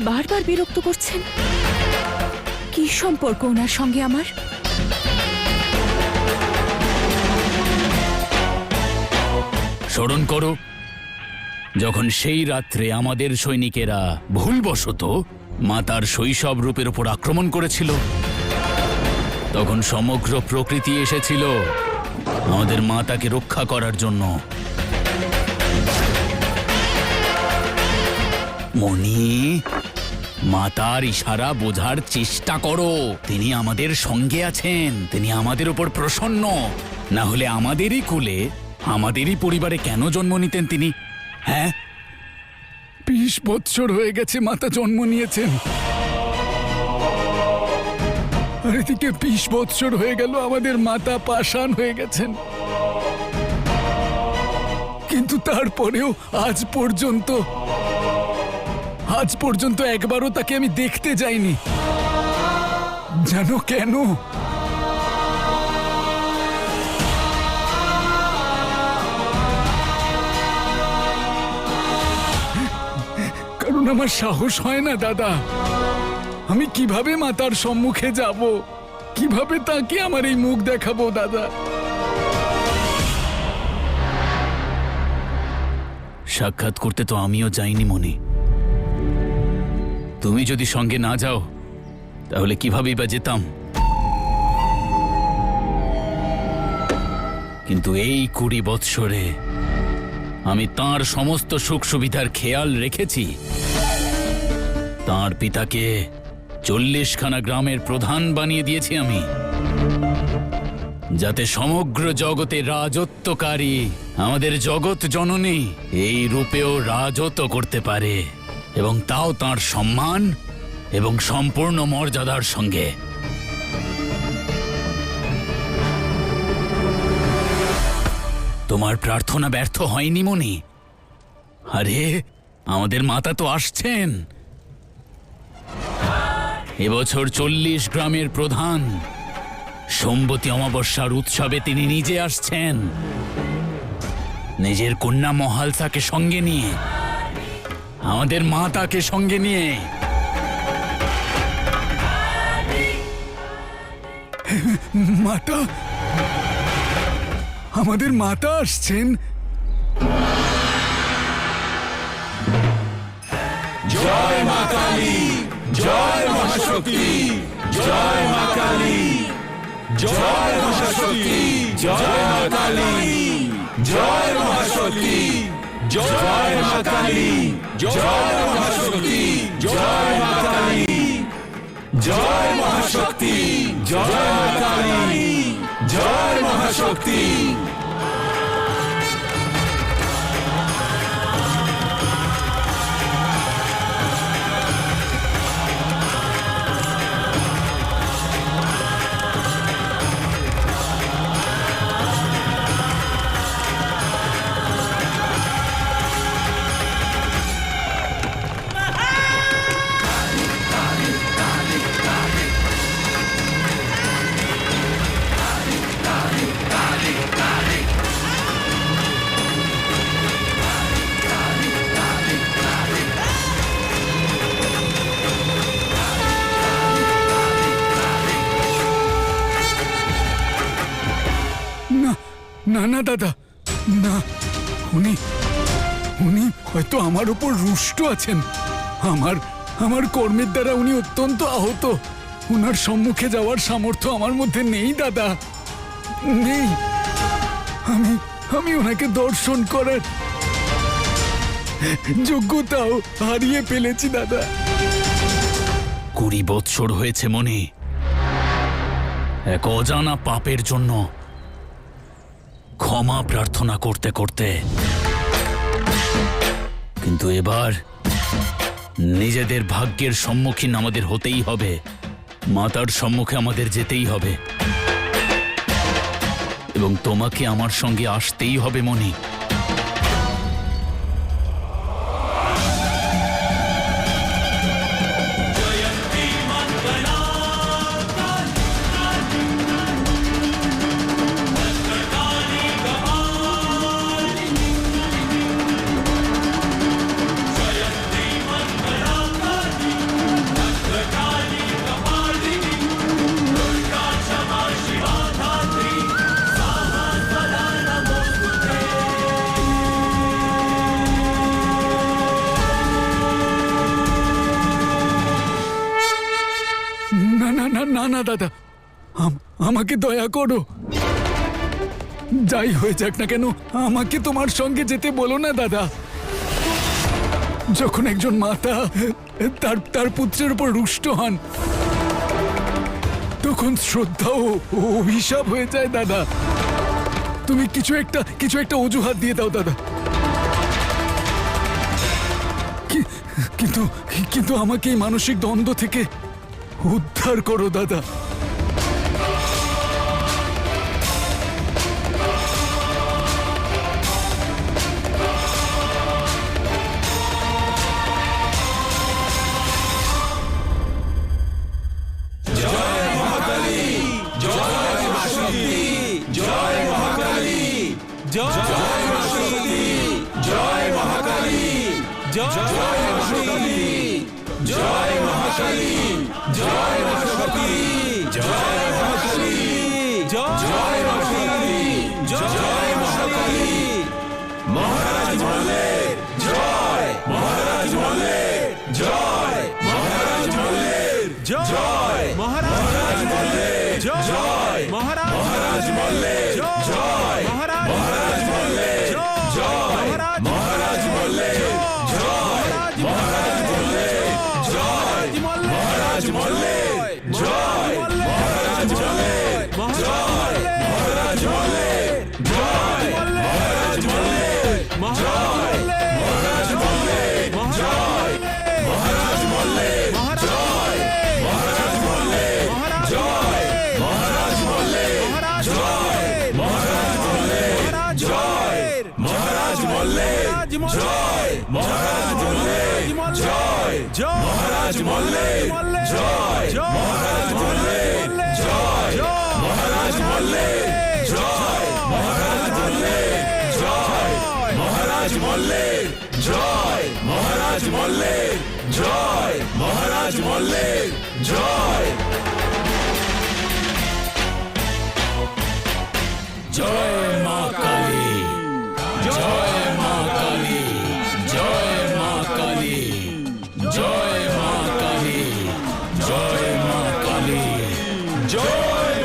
বারবার বিরক্ত করছেন? কি সম্পর্ক ওনার সঙ্গে আমার? স্মরণ করো, যখন সেই রাত্রে আমাদের সৈনিকেরা ভুলবশত মাতার শৈশব রূপের উপর আক্রমণ করেছিল, তখন সমগ্র প্রকৃতি এসেছিল আমাদের মাতাকে রক্ষা করার জন্য। মণি, মাতার ইশারা বোঝার চেষ্টা করো। তিনি আমাদের সঙ্গে আছেন, তিনি আমাদের উপর প্রসন্ন। না হলে আমাদেরই কুলে, আমাদেরই পরিবারে কেন জন্ম নিতেন তিনি? হ্যাঁ, 20 বৎসর হয়ে গেছে মাতা জন্ম নিয়েছেন, আর এদিকে 20 বৎসর হয়ে গেল আমাদের মাতা পাষাণ হয়ে গেছেন। কিন্তু তারপরেও আজ পর্যন্ত একবারও তাকে আমি দেখতে যাইনি। জানো কেন? কারণ আমার সাহস হয় না দাদা। আমি কিভাবে মাতার সম্মুখে যাব? কিভাবে তাকে আমার এই মুখ দেখাবো দাদা? সাক্ষাৎ করতে তো আমিও যাইনি মনি। তুমি যদি সঙ্গে না যাও তাহলে কিভাবেই বা যেতাম? কিন্তু এই 20 বৎসরে আমি তাঁর সমস্ত সুখ সুবিধার খেয়াল রেখেছি। তাঁর পিতাকে 40খানা গ্রামের প্রধান বানিয়ে দিয়েছি আমি, যাতে সমগ্র জগতে রাজত্বকারী আমাদের জগৎ জননী এই রূপেও রাজত্ব করতে পারে, এবং তাও তাঁর সম্মান এবং সম্পূর্ণ মর্যাদার সঙ্গে। তোমার প্রার্থনা ব্যর্থ হয়নি মনি। আরে, আমাদের মাতা তো আসছেন। এবছর 40 গ্রামের প্রধান সোমবতী অমাবস্যার উৎসবে তিনি নিজে আসছেন, নিজের কন্যা মহালসাকে সঙ্গে নিয়ে, আমাদের মাতাকে সঙ্গে নিয়ে। মাতা, আমাদের মাতা আসছেন। জয় মা কালী, জয় মহাশক্তি, জয় মা কালী, জয় মহাশক্তি, জয় মা কালী, জয় মহাশক্তি, জয় মা কালী, জয় মহাশক্তি, জয় মা কালী, জয় মহাশক্তি, জয় মা কালী, জয় মহাশক্তি। না না দাদা, না। উনি হয়তো আমার উপর রুষ্ট আছেন। আমার কর্মের দ্বারা উনি অত্যন্ত আহত। উনার সম্মুখে যাওয়ার সামর্থ্য আমার মধ্যে নেই দাদা, নেই। আমি ওনাকে দর্শন করার যোগ্যতাও হারিয়ে ফেলেছি দাদা। 20 বৎসর হয়েছে মনে, এক অজানা পাপের জন্য ক্ষমা প্রার্থনা করতে করতে। কিন্তু এবার নিজেদের ভাগ্যের সম্মুখীন আমাদের হতেই হবে। মাতার সম্মুখে আমাদের যেতেই হবে, এবং তোমাকে আমার সঙ্গে আসতেই হবে মনি। না দাদা, আমাকে দয়া করো। যাই হয়ে যাক না কেন, আমাকে তোমার সঙ্গে যেতে বলো না দাদা। যখন একজন মাতা তার পুত্রের উপর রুষ্ট হন, তখন শ্রদ্ধা ও অভিশাপ হয়ে যায় দাদা। তুমি কিছু একটা অজুহাত দিয়ে দাও দাদা। কিন্তু আমাকে এই মানসিক দ্বন্দ্ব থেকে উদ্ধার করো দাদা। জয় মা কালী, জয় মা কালী, জয় মা কালী, জয় মা কালী, জয় মা কালী, জয়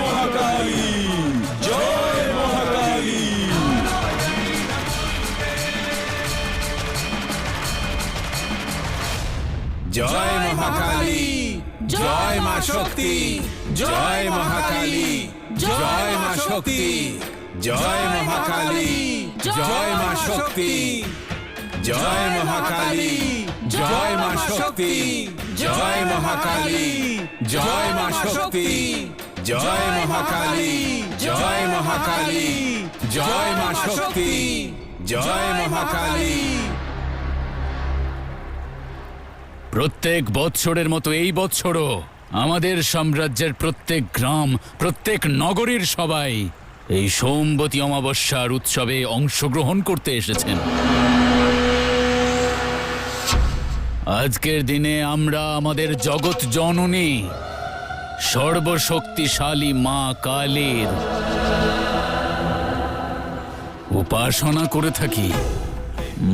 মহাকালী, জয় মহাকালী। জয় মহাকালী, জয় মা শক্তি, জয় মহাকালী, জয় মা শক্তি, জয় মহাকালী, জয় মা শক্তি, জয় মহাকালী, জয় মা শক্তি, জয় মহাকালী, জয় মা শক্তি, জয় মহাকালী, জয় মহাকালী, জয় মা শক্তি, জয় মহাকালী। প্রত্যেক বৎসরের মতো এই বৎসরও আমাদের সাম্রাজ্যের প্রত্যেক গ্রাম, প্রত্যেক নগরীর সবাই এই সোমবতী অমাবস্যার উৎসবে অংশগ্রহণ করতে এসেছেন। আজকের দিনে আমরা আমাদের জগৎ জননী সর্বশক্তিশালী মা কালীর উপাসনা করে থাকি।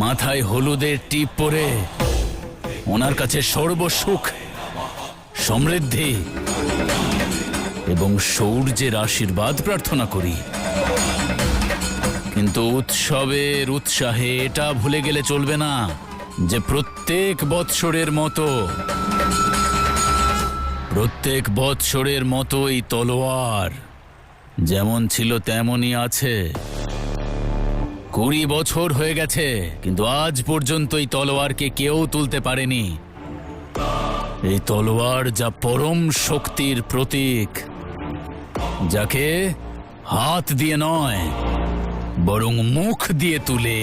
মাথায় হলুদের টিপ পরে ওনার কাছে সর্বসুখ, সমৃদ্ধি এবং সৌর্যের আশীর্বাদ প্রার্থনা করি। কিন্তু উৎসবের উৎসাহে এটা ভুলে গেলে চলবে না যে প্রত্যেক বৎসরের মতোই তলোয়ার যেমন ছিল তেমনই আছে। 20 বছর হয়ে গেছে, কিন্তু আজ পর্যন্ত এই তলোয়ারকে কেউ তুলতে পারেনি। এই তলোয়ার যা পরম শক্তির প্রতীক, যাকে হাত দিয়ে নয় বরং মুখ দিয়ে তুলে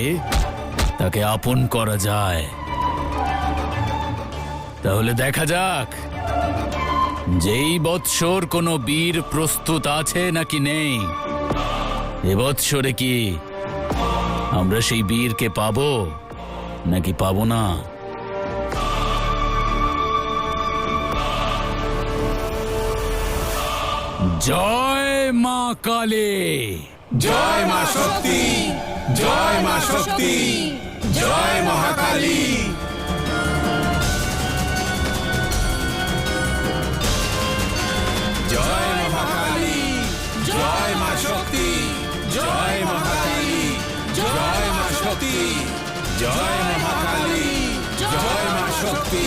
তাকে আপন করা যায়। তাহলে দেখা যাক যেই বৎসর কোনো বীর প্রস্তুত আছে নাকি নেই। এবৎসরে কি আমরা সেই বীরকে পাবো নাকি পাবো না? জয় মা কালী, জয় মা শক্তি, জয় মা শক্তি, জয় মহাকালী। জয় জয় মহাকালী, জয় মা শক্তি,